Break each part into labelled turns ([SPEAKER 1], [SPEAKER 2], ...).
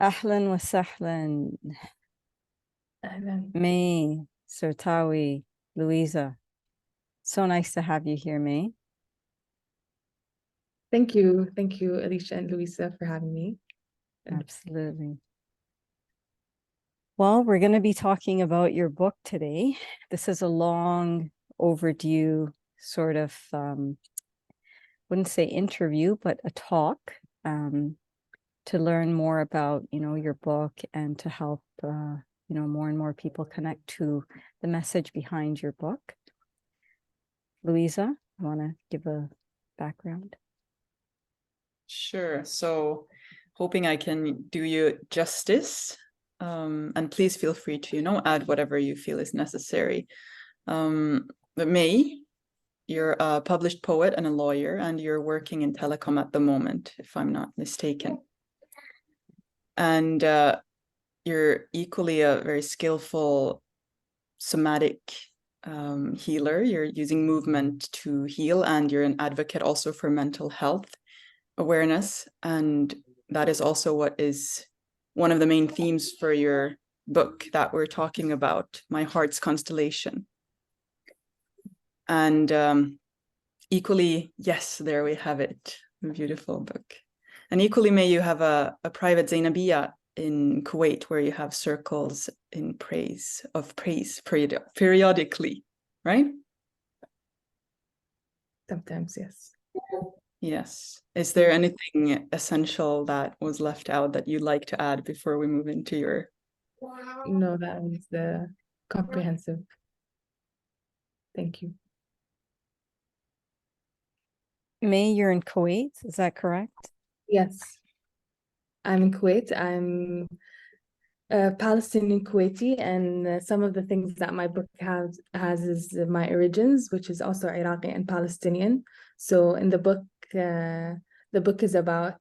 [SPEAKER 1] Ahlan wa sahlan. May, Sartawi, Louisa. So nice to have you here, May.
[SPEAKER 2] Thank you. Thank you, Alicia and Louisa, for having me.
[SPEAKER 1] Absolutely. Well, we're going to be talking about your book today. This is a long overdue sort of, wouldn't say interview, but a talk to learn more about, your book and to help, more and more people connect to the message behind your book. Louisa, you want to give a background?
[SPEAKER 3] Sure. So hoping I can do you justice. And please feel free to, add whatever you feel is necessary. But May, you're a published poet and a lawyer, and you're working in telecom at the moment, if I'm not mistaken. And you're equally a very skillful somatic healer. You're using movement to heal, and you're an advocate also for mental health awareness. And that is also what is one of the main themes for your book that we're talking about, My Heart's Constellation. And equally, yes, there we have it, a beautiful book. And equally, May, you have a private Zainabiyya in Kuwait where you have circles in praise periodically, right?
[SPEAKER 2] Sometimes, yes.
[SPEAKER 3] Yes. Is there anything essential that was left out that you'd like to add before we move into your...
[SPEAKER 2] No, that was the comprehensive. Thank you.
[SPEAKER 1] May, you're in Kuwait, is that correct?
[SPEAKER 2] Yes. I'm in Kuwait. I'm Palestinian Kuwaiti, and some of the things that my book has is my origins, which is also Iraqi and Palestinian. So in the book is about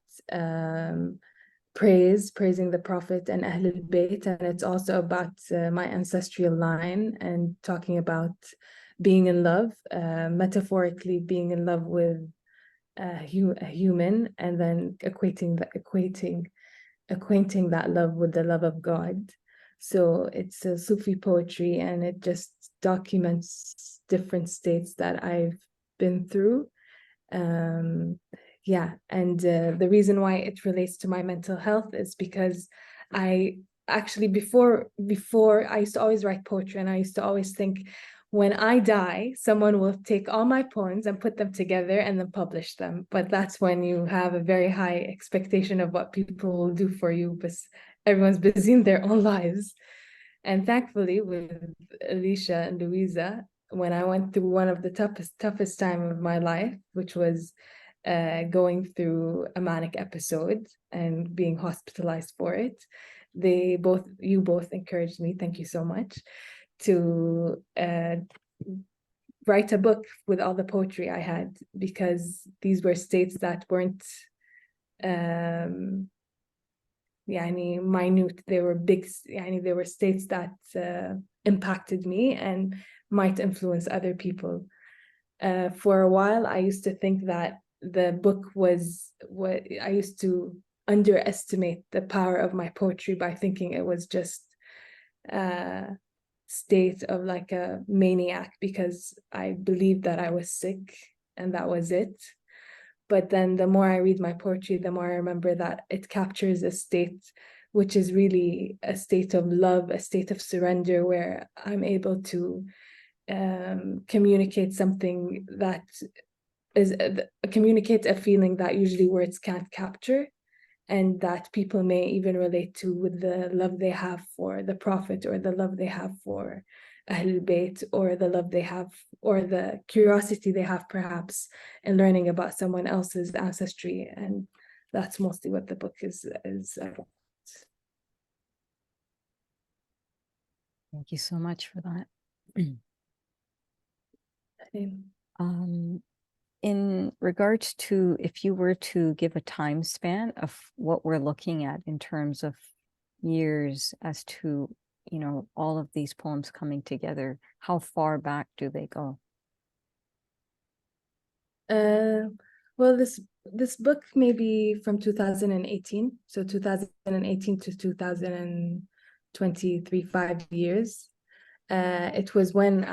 [SPEAKER 2] praising the Prophet and Ahlul Bayt, and it's also about my ancestral line and talking about being in love, metaphorically being in love with a human, and then acquainting that love with the love of God. So it's a Sufi poetry, and it just documents different states that I've been through. Yeah, and the reason why it relates to my mental health is because I actually before I used to always write poetry, and I used to always think, when I die, someone will take all my poems and put them together and then publish them. But that's when you have a very high expectation of what people will do for you, but everyone's busy in their own lives. And thankfully, with Alicia and Louisa, when I went through one of the toughest time of my life, which was going through a manic episode and being hospitalized for it, you both encouraged me, thank you so much, to write a book with all the poetry I had, because these were states that weren't minute. They were big, they were states that impacted me and might influence other people. For a while, I used to think that the book was what I used to underestimate the power of my poetry by thinking it was just state of like a maniac, because I believed that I was sick and that was it. But then the more I read my poetry, the more I remember that it captures a state which is really a state of love, a state of surrender, where I'm able to communicate something that is communicate a feeling that usually words can't capture, and that people may even relate to, with the love they have for the Prophet, or the love they have for Ahlul Bayt, or the love they have, or the curiosity they have perhaps in learning about someone else's ancestry. And that's mostly what the book is about.
[SPEAKER 1] Thank you so much for that. In regards to, if you were to give a time span of what we're looking at in terms of years as to, all of these poems coming together, how far back do they go?
[SPEAKER 2] Well, this book may be from 2018, so 2018 to 2023, 5 years. It was when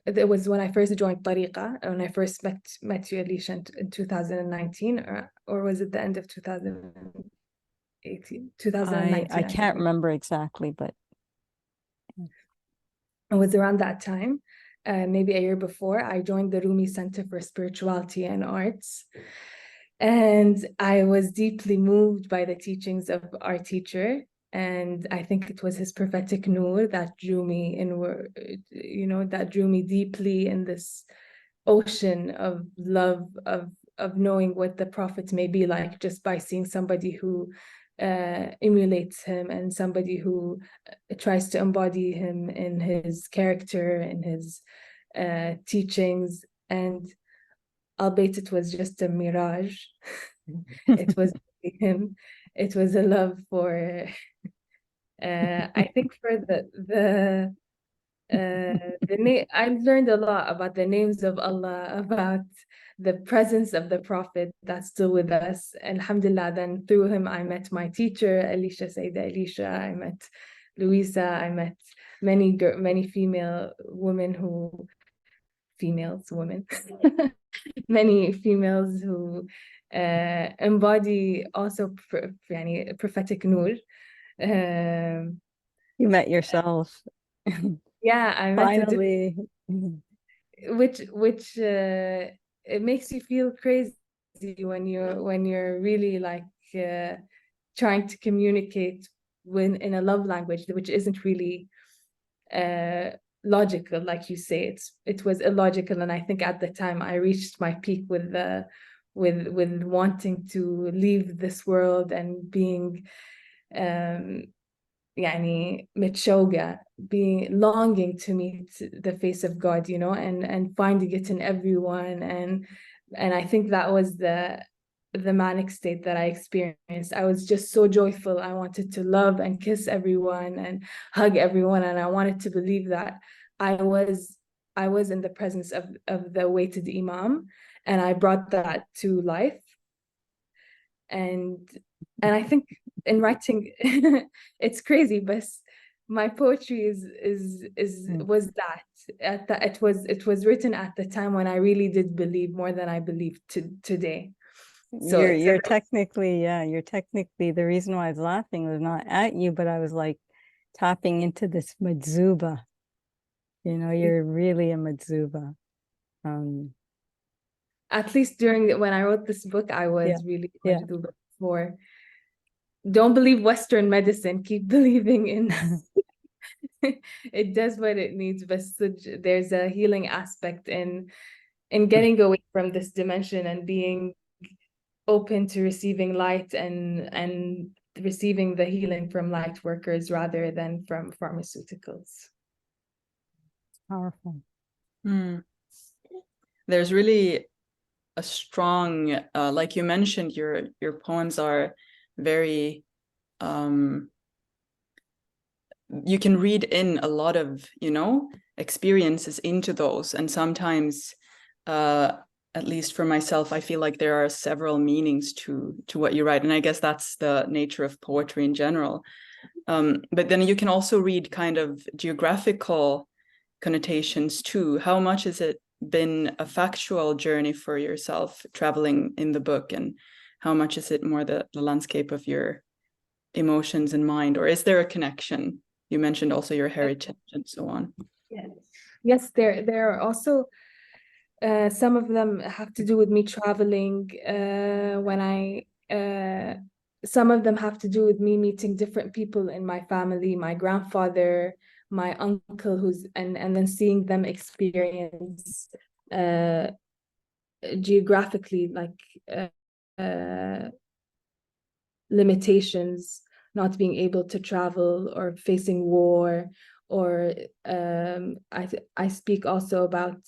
[SPEAKER 2] it was when I first joined Tariqa, when I first met you, Alicia, in 2019, or was it the end of 2018, 2019,
[SPEAKER 1] I
[SPEAKER 2] I
[SPEAKER 1] can't
[SPEAKER 2] think.
[SPEAKER 1] remember exactly, but
[SPEAKER 2] It was around that time, maybe a year before, I joined the Rumi Center for Spirituality and Arts. And I was deeply moved by the teachings of our teacher. And I think it was his prophetic nur that drew me inward, that drew me deeply in this ocean of love, of knowing what the prophet may be like, just by seeing somebody who emulates him, and somebody who tries to embody him in his character, in his teachings. And albeit it was just a mirage, it was him. It was a love for I think for I learned a lot about the names of Allah, about the presence of the Prophet that's still with us. Alhamdulillah, then through him I met my teacher, Alicia, Sayyidah Alicia. I met Louisa. I met many women, many females who embody also prophetic nur.
[SPEAKER 1] you met yourself.
[SPEAKER 2] Yeah, I met a
[SPEAKER 1] Finally.
[SPEAKER 2] which it makes you feel crazy when you're really like trying to communicate in a love language which isn't really logical, like you say. It was illogical, and I think at the time I reached my peak with wanting to leave this world and being يعني متشوقة, being longing to meet the face of God, and finding it in everyone. And I think that was the manic state that I experienced. I was just so joyful. I wanted to love and kiss everyone and hug everyone, and I wanted to believe that I was in the presence of the awaited Imam, and I brought that to life. And I think in writing, it's crazy, but my poetry was it was written at the time when I really did believe more than I believe today. So
[SPEAKER 1] You're technically, you're technically, the reason why I was laughing was not at you, but I was like tapping into this Madzuba. You're really a Madzuba.
[SPEAKER 2] At least when I wrote this book, I was really
[SPEAKER 1] yeah.
[SPEAKER 2] for don't believe Western medicine, keep believing in it does what it needs, but there's a healing aspect in getting away from this dimension and being open to receiving light and receiving the healing from light workers rather than from pharmaceuticals.
[SPEAKER 1] Powerful.
[SPEAKER 3] There's really a strong, like you mentioned, your poems are very, you can read in a lot of, experiences into those. And sometimes, at least for myself, I feel like there are several meanings to what you write. And I guess that's the nature of poetry in general. But then you can also read kind of geographical connotations too. How much has it been a factual journey for yourself traveling in the book, and how much is it more the landscape of your emotions and mind, or is there a connection? You mentioned also your heritage and so on.
[SPEAKER 2] Yes, there are also some of them have to do with me traveling some of them have to do with me meeting different people in my family, my grandfather, my uncle, and then seeing them experience geographically, like limitations, not being able to travel or facing war, or I speak also about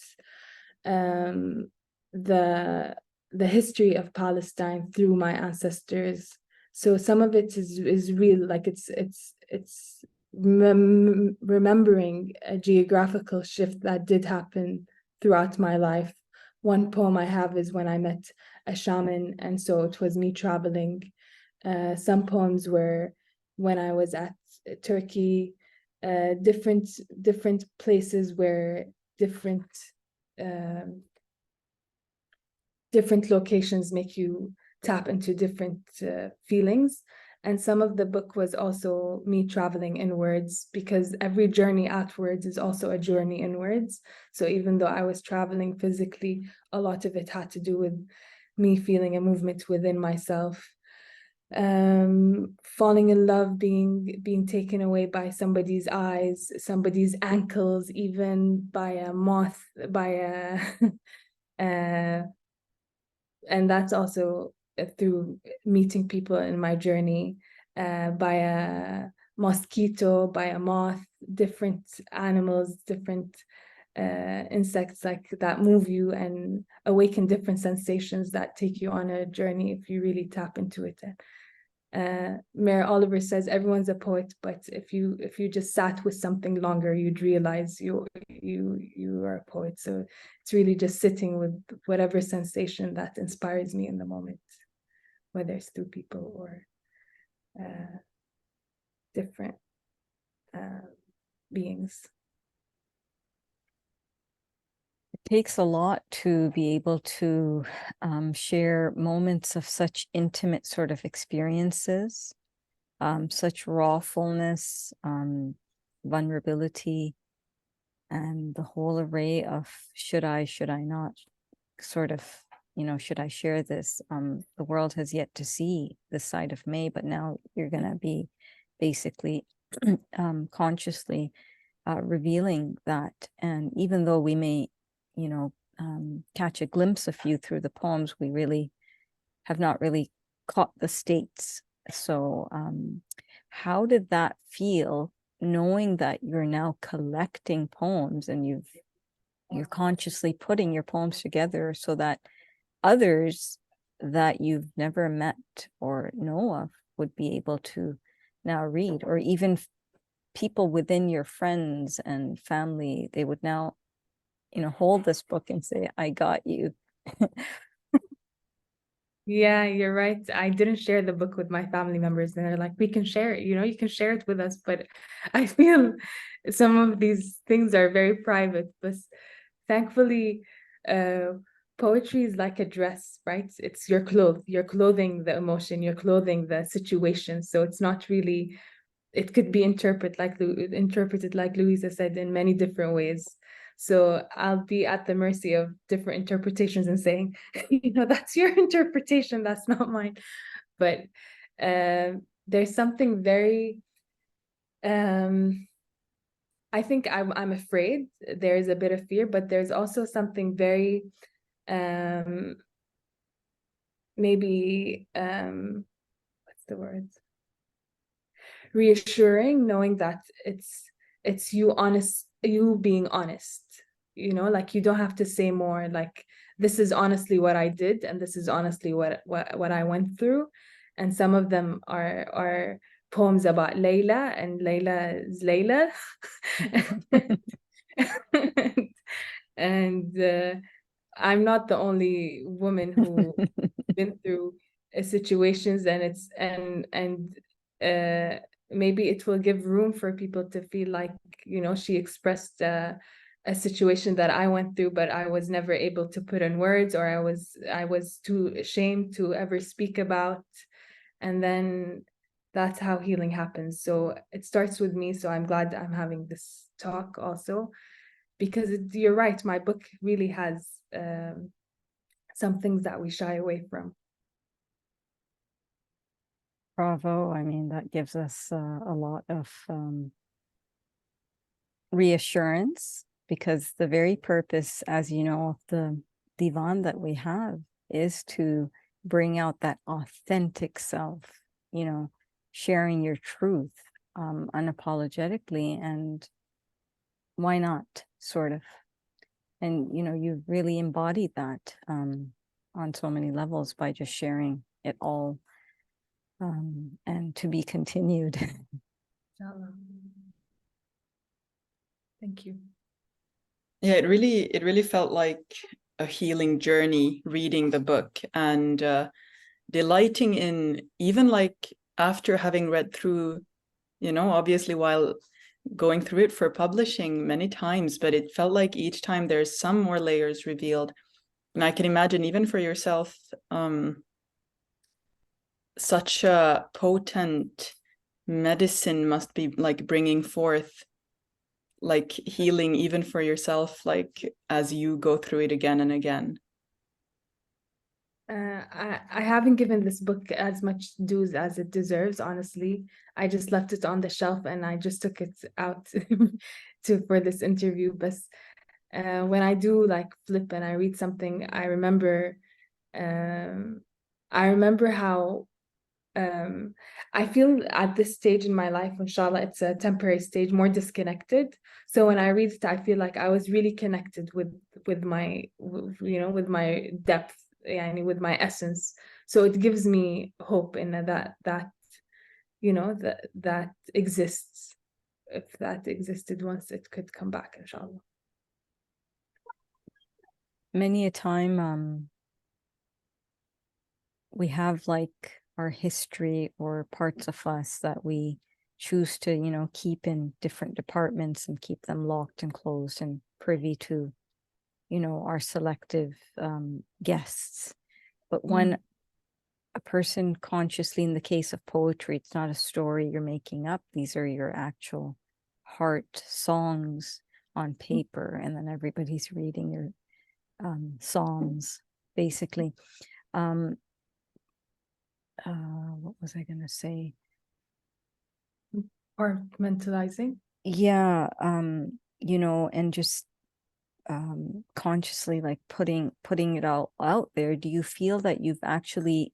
[SPEAKER 2] the history of Palestine through my ancestors. So some of it is real, like it's remembering a geographical shift that did happen throughout my life, one poem I have is when I met a shaman, and so it was me traveling. Some poems were when I was at Turkey, different places where different different locations make you tap into different feelings. And some of the book was also me traveling inwards, because every journey outwards is also a journey inwards. So even though I was traveling physically, a lot of it had to do with me feeling a movement within myself. Falling in love, being taken away by somebody's eyes, somebody's ankles, even by a moth, by a and that's also through meeting people in my journey, by a mosquito, by a moth, different animals, different insects like that move you and awaken different sensations that take you on a journey if you really tap into it. Mary Oliver says everyone's a poet, but if you just sat with something longer, you'd realize you are a poet. So it's really just sitting with whatever sensation that inspires me in the moment, whether it's through people or different beings.
[SPEAKER 1] It takes a lot to be able to share moments of such intimate sort of experiences, such rawfulness, vulnerability, and the whole array of should I not sort of, should I share this? The world has yet to see this side of May, but now you're going to be basically consciously revealing that. And even though we may, catch a glimpse of you through the poems, we really have not really caught the states. So how did that feel, knowing that you're now collecting poems and you're consciously putting your poems together so that others that you've never met or know of would be able to now read, or even people within your friends and family, they would now, hold this book and say, I got you.
[SPEAKER 2] Yeah, you're right. I didn't share the book with my family members, and they're like, we can share it, you can share it with us. But I feel some of these things are very private. But thankfully, poetry is like a dress, right? It's your clothes, you're clothing the emotion, you're clothing the situation. So it's not really, it could be interpreted like Louisa said, in many different ways. So I'll be at the mercy of different interpretations and saying, that's your interpretation, that's not mine. But there's something very, I think I'm afraid. There's a bit of fear, but there's also something very, maybe, what's the word? Reassuring, knowing that it's you being honest, like you don't have to say more, like this is honestly what I did and this is honestly what I went through. And some of them are poems about Layla, and Layla is Layla. and I'm not the only woman who been through situations, and it's and maybe it will give room for people to feel like, she expressed a situation that I went through, but I was never able to put in words, or I was too ashamed to ever speak about. And then that's how healing happens. So it starts with me. So I'm glad I'm having this talk also, because you're right, my book really has some things that we shy away from.
[SPEAKER 1] Bravo. I mean, that gives us a lot of reassurance, because the very purpose, as you know, of the divan that we have is to bring out that authentic self, sharing your truth unapologetically. And why not, sort of? And, you've really embodied that on so many levels by just sharing it all, and to be continued.
[SPEAKER 2] Thank you.
[SPEAKER 3] Yeah, it really felt like a healing journey reading the book, and delighting in, even like after having read through, obviously while going through it for publishing many times, but it felt like each time there's some more layers revealed. And I can imagine even for yourself, such a potent medicine must be like bringing forth like healing even for yourself, like as you go through it again and again.
[SPEAKER 2] I haven't given this book as much dues as it deserves, honestly. I just left it on the shelf and I just took it out for this interview. But when I do like flip and I read something, I remember how I feel at this stage in my life, inshallah, it's a temporary stage, more disconnected. So when I read it, I feel like I was really connected with my, with my depth, yani with my essence. So it gives me hope in that that exists. If that existed once, it could come back, inshallah.
[SPEAKER 1] Many a time, we have like our history or parts of us that we choose to, keep in different departments and keep them locked and closed and privy to, our selective guests. But when a person consciously, in the case of poetry, it's not a story you're making up. These are your actual heart songs on paper, and then everybody's reading your songs, basically. What was I going to say?
[SPEAKER 2] Compartmentalizing.
[SPEAKER 1] Yeah, and just consciously like putting it all out there. Do you feel that you've actually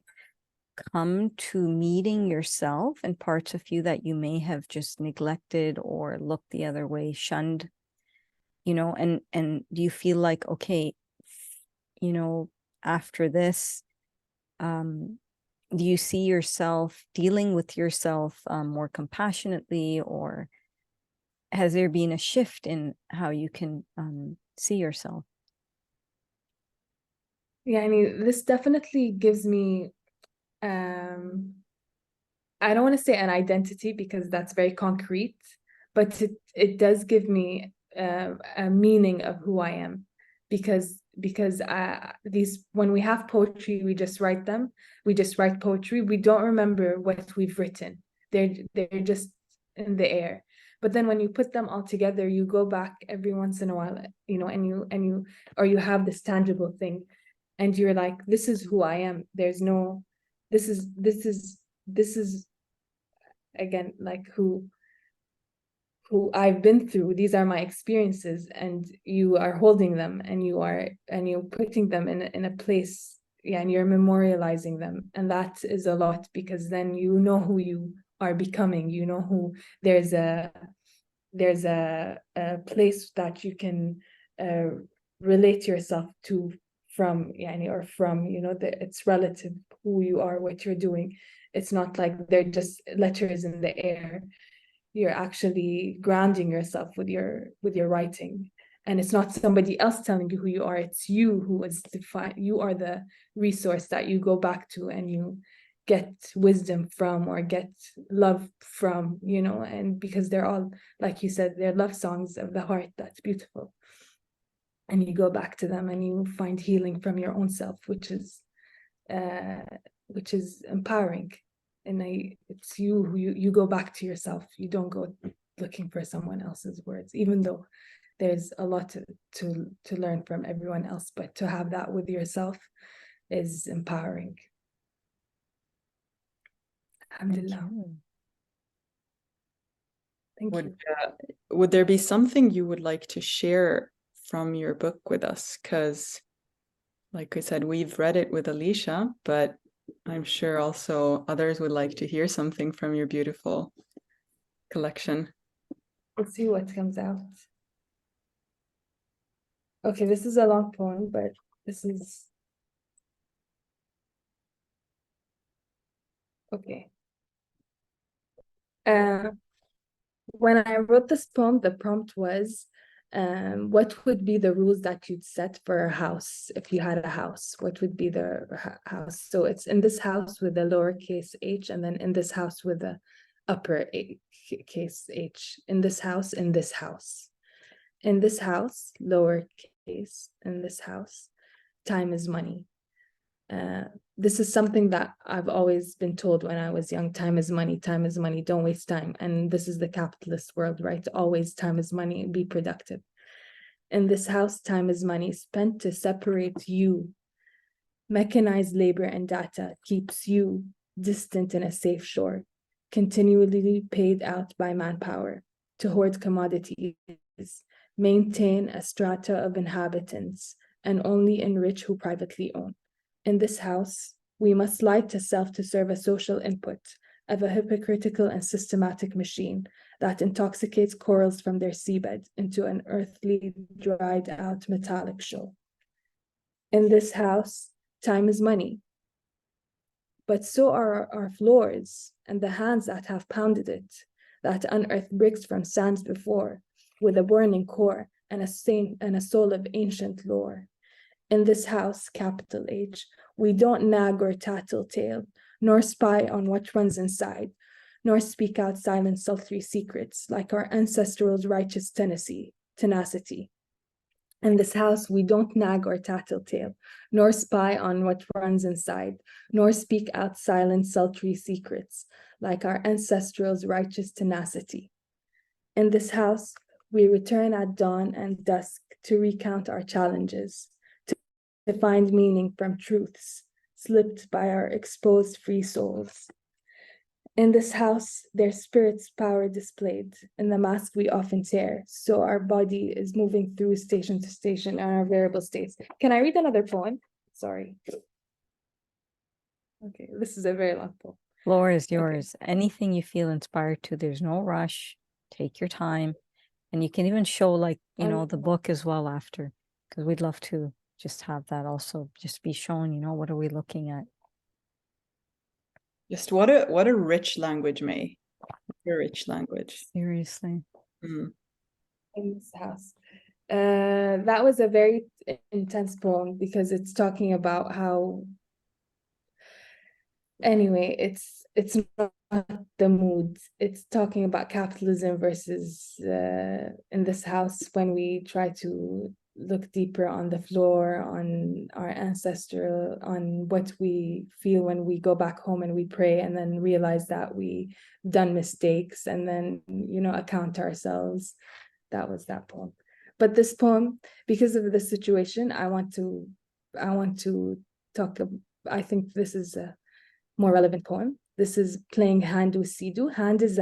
[SPEAKER 1] come to meeting yourself and parts of you that you may have just neglected or looked the other way, shunned, and do you feel like, okay, after this, do you see yourself dealing with yourself more compassionately, or has there been a shift in how you can see yourself?
[SPEAKER 2] Yeah, this definitely gives me I don't want to say an identity because that's very concrete, but it does give me a meaning of who I am, because these, when we have poetry, we just write them. We just write poetry. We don't remember what we've written. They're just in the air. But then when you put them all together, you go back every once in a while, and you or you have this tangible thing, and you're like, this is who I am. There's no, this is again like who I've been through. These are my experiences, and you are holding them, and you're putting them in a place, yeah, and you're memorializing them, and that is a lot, because then you know who you are becoming. You know who there's a place that you can relate yourself to from, yani, or from, it's relative who you are, what you're doing. It's not like they're just letters in the air. You're actually grounding yourself with your writing, and it's not somebody else telling you who you are. It's you who is defined. You are the resource that you go back to, and you get wisdom from, or get love from, and because they're all, like you said, they're love songs of the heart. That's beautiful. And you go back to them and you find healing from your own self, uh which is empowering. And it's you who you go back to yourself. You don't go looking for someone else's words, even though there's a lot to learn from everyone else, but to have that with yourself is empowering. Alhamdulillah. Thank you.
[SPEAKER 3] Would there be something you would like to share from your book with us? Because, like I said, we've read it with Alicia, but I'm sure also others would like to hear something from your beautiful collection.
[SPEAKER 2] Let's see what comes out. Okay, this is a long poem, but this is okay. When I wrote this poem, the prompt was, what would be the rules that you'd set for a house if you had a house? What would be the house? So it's in this house with a lowercase h, and then in this house with a uppercase h. In this house, in this house. In this house, lowercase, in this house, time is money. This is something that I've always been told when I was young. Time is money, don't waste time. And this is the capitalist world, right? Always time is money, be productive. In this house, time is money spent to separate you. Mechanized labor and data keeps you distant in a safe shore, continually paid out by manpower to hoard commodities, maintain a strata of inhabitants, and only enrich who privately own. In this house, we must lie to self to serve a social input of a hypocritical and systematic machine that intoxicates corals from their seabed into an earthly, dried out metallic show. In this house, time is money, but so are our floors and the hands that have pounded it, that unearthed bricks from sands before, with a burning core and a soul of ancient lore. In this house, capital H, we don't nag or tattletale, nor spy on what runs inside, nor speak out silent, sultry secrets like our ancestors' righteous tenacity. In this house, we don't nag or tattletale, nor spy on what runs inside, nor speak out silent, sultry secrets like our ancestors' righteous tenacity. In this house, we return at dawn and dusk to recount our challenges, to find meaning from truths slipped by our exposed free souls. In this house, their spirit's power displayed in the mask we often tear, so our body is moving through station to station on our variable states. Can I read another poem? Sorry. Okay, this is a very long poem.
[SPEAKER 1] Floor is yours. Okay. Anything you feel inspired to, there's no rush. Take your time. And you can even show the book as well after, because we'd love to just have that also just be shown, what are we looking at?
[SPEAKER 3] Just what a rich language, May. A rich language.
[SPEAKER 1] Seriously.
[SPEAKER 2] In this house. That was a very intense poem because it's talking about how, anyway, it's not the mood. It's talking about capitalism versus in this house, when we try to look deeper on the floor, on our ancestral, on what we feel when we go back home and we pray, and then realize that we done mistakes, and then account ourselves. That was that poem. But this poem, because of the situation, I want to talk. I think this is a more relevant poem. This is Playing Hand with Sidu. Hand is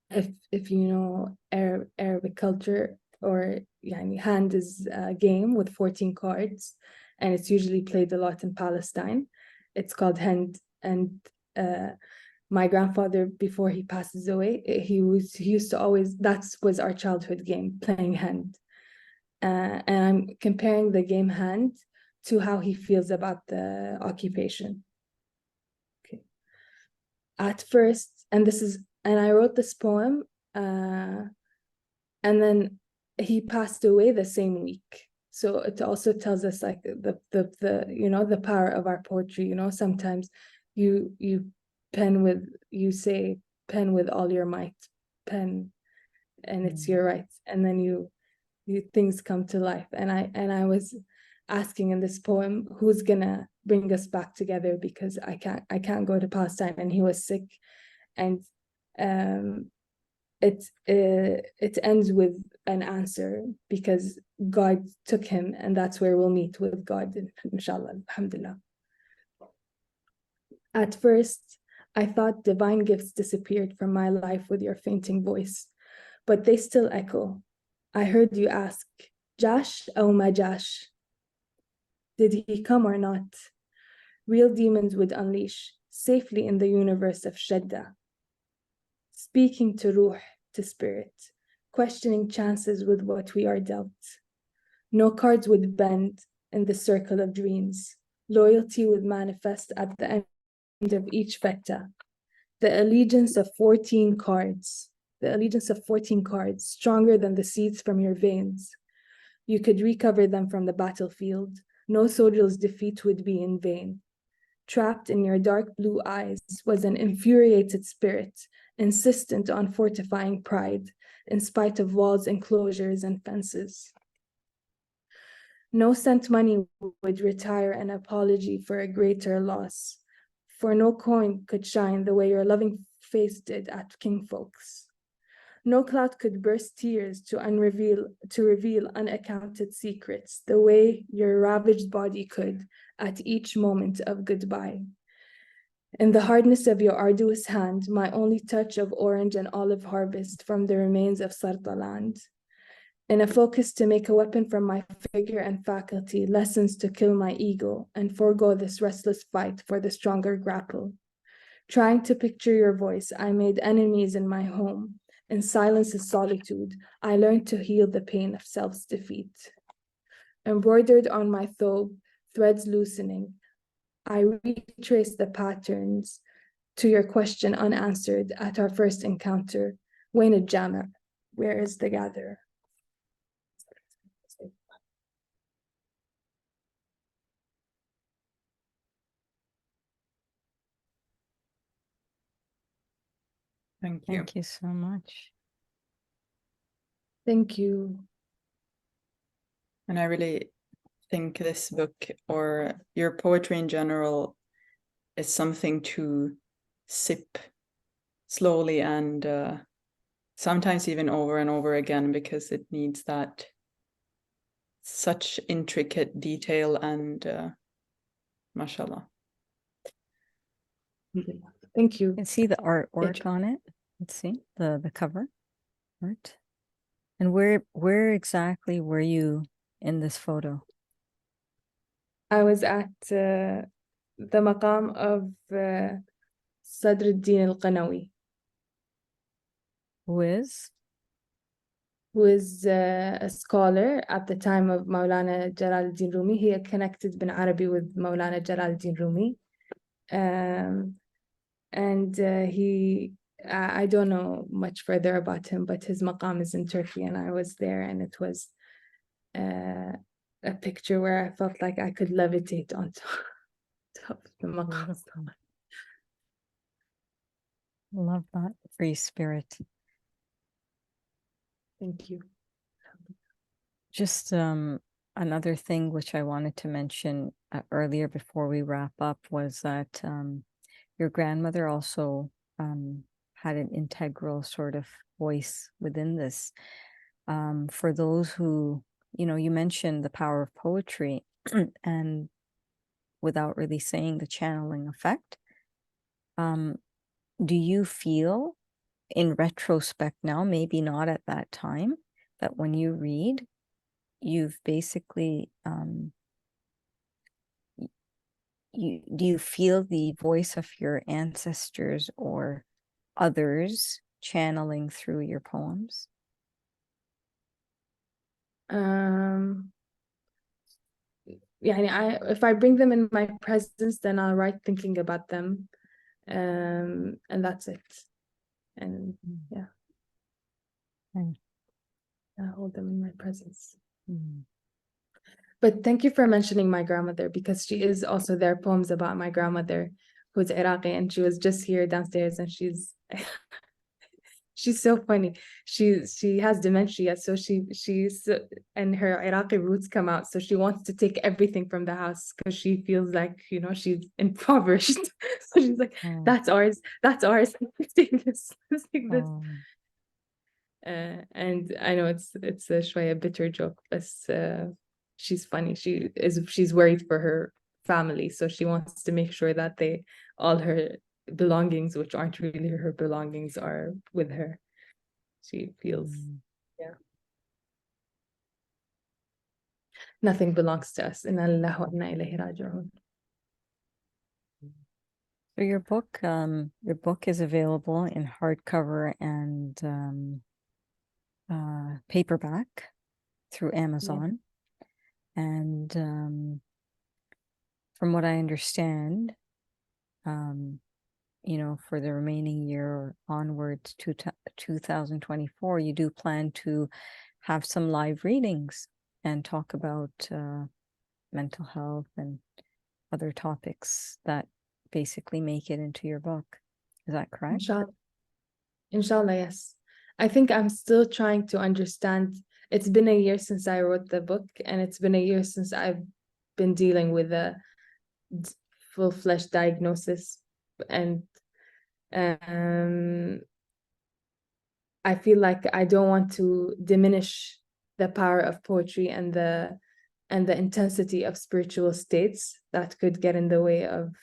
[SPEAKER 2] if you know Arabic culture, or hand is a game with 14 cards, and it's usually played a lot in Palestine. It's called hand, and my grandfather, before he passes away, he used to always, that was our childhood game, playing hand. And I'm comparing the game hand to how he feels about the occupation. Okay. At first, and I wrote this poem, and then he passed away the same week. So it also tells us the power of our poetry. Sometimes you say pen with all your might, pen, and it's your right, and then you things come to life. And I was asking in this poem, who's gonna bring us back together, because I can't go to Palestine, and he was sick, and it ends with an answer, because God took him, and that's where we'll meet with God, inshallah, alhamdulillah. At first, I thought divine gifts disappeared from my life with your fainting voice, but they still echo. I heard you ask, Jash or ma Jash? Did he come or not? Real demons would unleash safely in the universe of Shadda, speaking to ruh, to spirit, questioning chances with what we are dealt. No cards would bend in the circle of dreams. Loyalty would manifest at the end of each vecta. The allegiance of 14 cards, the allegiance of 14 cards, stronger than the seeds from your veins. You could recover them from the battlefield. No soldier's defeat would be in vain. Trapped in your dark blue eyes was an infuriated spirit, insistent on fortifying pride, in spite of walls, enclosures, and fences. No cent money would retire an apology for a greater loss, for no coin could shine the way your loving face did at Kingfolk's. No cloud could burst tears to reveal unaccounted secrets, the way your ravaged body could at each moment of goodbye. In the hardness of your arduous hand, my only touch of orange and olive harvest from the remains of Sarta land. In a focus to make a weapon from my figure and faculty, lessons to kill my ego and forego this restless fight for the stronger grapple. Trying to picture your voice, I made enemies in my home. In silence and solitude, I learned to heal the pain of self's defeat. Embroidered on my thobe, threads loosening, I retraced the patterns to your question unanswered at our first encounter. Wain al-Jama, where is the gatherer?
[SPEAKER 3] Thank you.
[SPEAKER 1] Thank you so much.
[SPEAKER 2] Thank you.
[SPEAKER 3] And I really think this book, or your poetry in general, is something to sip slowly and sometimes even over and over again, because it needs that such intricate detail and mashallah.
[SPEAKER 2] Thank you.
[SPEAKER 1] You can see the artwork on it. Let's see the cover art. And where exactly were you in this photo?
[SPEAKER 2] I was at the maqam of Sadr al-Din al-Qanawi,
[SPEAKER 1] Who is?
[SPEAKER 2] who is a scholar at the time of Maulana Jalal al-Din Rumi. He had connected bin Arabi with Maulana Jalal al-Din Rumi. And I don't know much further about him, but his maqam is in Turkey, and I was there, and it was a picture where I felt like I could levitate on top of the maqam.
[SPEAKER 1] Love that free spirit.
[SPEAKER 2] Thank you.
[SPEAKER 1] Just another thing which I wanted to mention earlier before we wrap up was that your grandmother also had an integral sort of voice within this. For those who, you mentioned the power of poetry and without really saying the channeling effect. Do you feel in retrospect now, maybe not at that time, that when you read, you've basically, do you feel the voice of your ancestors or others channeling through your poems?
[SPEAKER 2] If I bring them in my presence, then I'll write thinking about them, and that's it. And yeah, I hold them in my presence. But thank you for mentioning my grandmother, because she is also, there are poems about my grandmother who's Iraqi, and she was just here downstairs, and she's so funny. She has dementia, so she's and her Iraqi roots come out, so she wants to take everything from the house because she feels like, she's impoverished. So she's like, that's ours, let's take this, let's take this. And I know it's a bitter joke, but she's funny. She's worried for her family, so she wants to make sure that all her belongings, which aren't really her belongings, are with her. She feels nothing belongs to us. Inna lillahi wa inna ilayhi raji'un.
[SPEAKER 1] So your book is available in hardcover and paperback through Amazon. And from what I understand, you know, for the remaining year or onwards to 2024, you do plan to have some live readings and talk about mental health and other topics that basically make it into your book. Is that correct?
[SPEAKER 2] Inshallah. Inshallah, yes. I think I'm still trying to understand. It's been a year since I wrote the book, and it's been a year since I've been dealing with a full-fledged diagnosis. And I feel like I don't want to diminish the power of poetry and the intensity of spiritual states that could get in the way of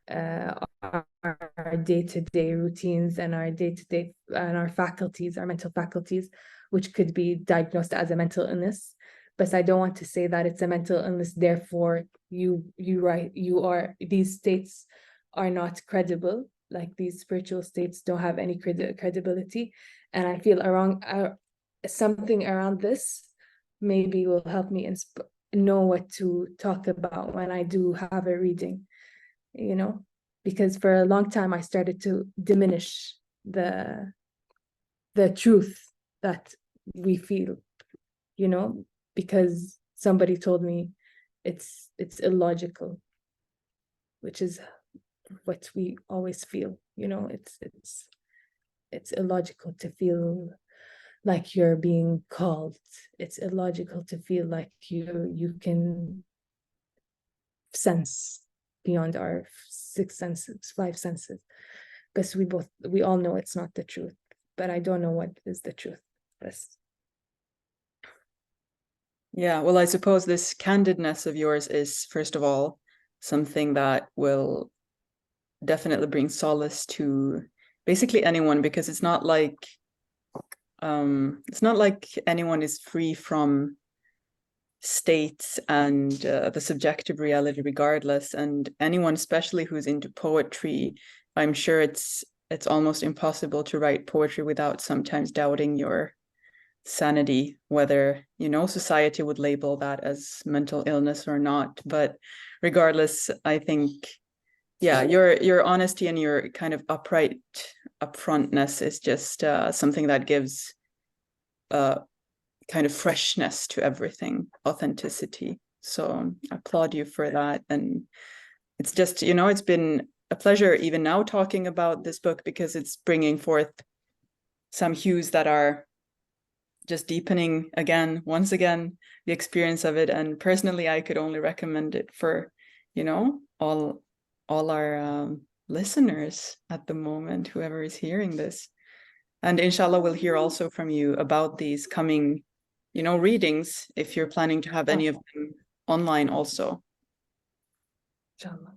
[SPEAKER 2] our day-to-day routines and our day-to-day and our faculties, our mental faculties, which could be diagnosed as a mental illness. But I don't want to say that it's a mental illness, therefore these states are not credible. Like, these spiritual states don't have any credibility. And I feel something around this maybe will help me know what to talk about when I do have a reading, you know, because for a long time I started to diminish the truth that we feel, you know, because somebody told me it's illogical, which is what we always feel, you know. It's illogical to feel like you're being called. It's illogical to feel like you can sense beyond our five senses. Because we all know it's not the truth, but I don't know what is the truth.
[SPEAKER 3] Yeah, well, I suppose this candidness of yours is, first of all, something that will definitely bring solace to basically anyone, because it's not like anyone is free from states and the subjective reality regardless. And anyone, especially who's into poetry, I'm sure it's almost impossible to write poetry without sometimes doubting your sanity, whether, you know, society would label that as mental illness or not. But regardless, I think, yeah, your honesty and your kind of upfrontness is just something that gives kind of freshness to everything, authenticity. So I applaud you for that. And it's just, you know, it's been a pleasure even now talking about this book, because it's bringing forth some hues that are just deepening once again the experience of it. And personally, I could only recommend it for, you know, all our listeners at the moment, whoever is hearing this. And inshallah, we'll hear also from you about these coming, you know, readings, if you're planning to have any of them online also.
[SPEAKER 2] Inshallah.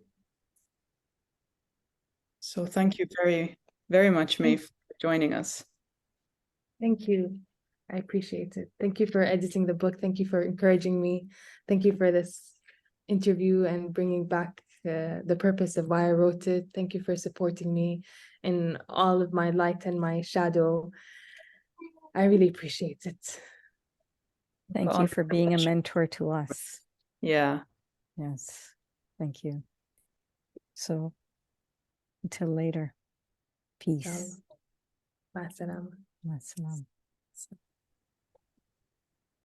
[SPEAKER 3] So thank you very, very much, May, for joining us.
[SPEAKER 2] Thank you. I appreciate it. Thank you for editing the book. Thank you for encouraging me. Thank you for this interview and bringing back the purpose of why I wrote it. Thank you for supporting me in all of my light and my shadow. I really appreciate it.
[SPEAKER 1] Thank you for being a mentor to us.
[SPEAKER 3] Yeah.
[SPEAKER 1] Yes. Thank you. So until later, peace.
[SPEAKER 2] Ma'as-salam.
[SPEAKER 1] Ma'as-salam.